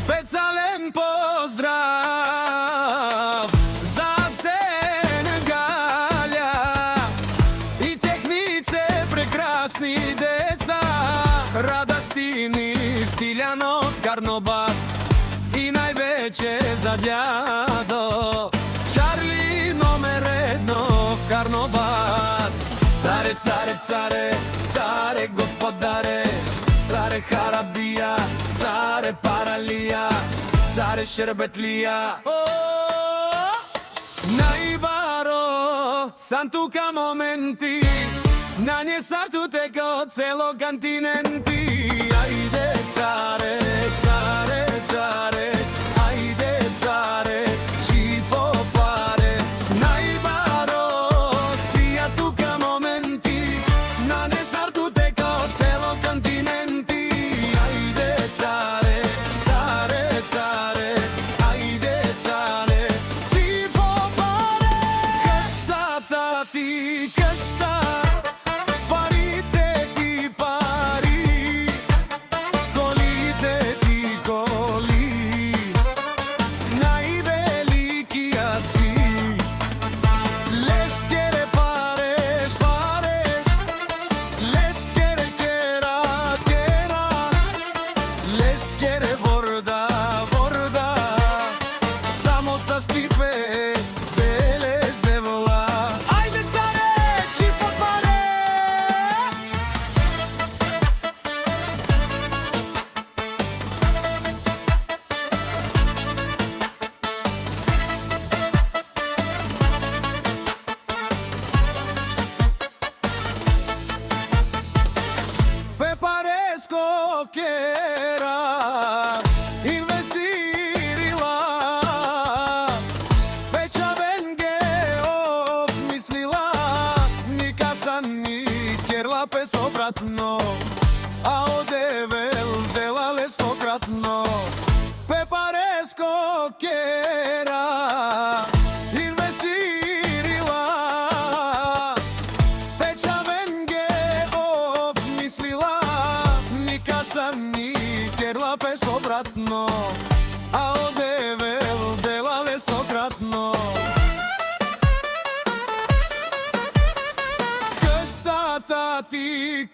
Специјален поздрав за Сенегалја и технице прекрасни деца, Радостини, Стилјан од Карнобат и највеќе за дјадо Чарли номер 1 в Карнобат. Царе, царе, царе, царе, господаре, царе Харабија, царе Паралија, царе Шербетлија. Најбаро сан тука моменти, на не сарту теко цело континенти. Ајде царе, царе, царе, ајде царе, ci fo pare. Најбаро сија тука моменти, на не сарту теко цело континенти. Ајде царе, царе, царе, ајде царе, ci fo pare. Каштата ти кашта, парите ти пари, колите ти коли, највеликиот си. Les quiere pares, pares, les quiere quera, quera, les quiere borda, borda. Само са стипе, белез девола. Ајде царе, ci fo pare. Pe paresco che era investirila, veća venge obmislila, nika sam ni kjerla pesobratno, a odevel delale stokratno. Pe paresco che era investirila, veća venge obmislila, nika sam ni kjerla pesobratno, a odevel delale stokratno. Каштата ти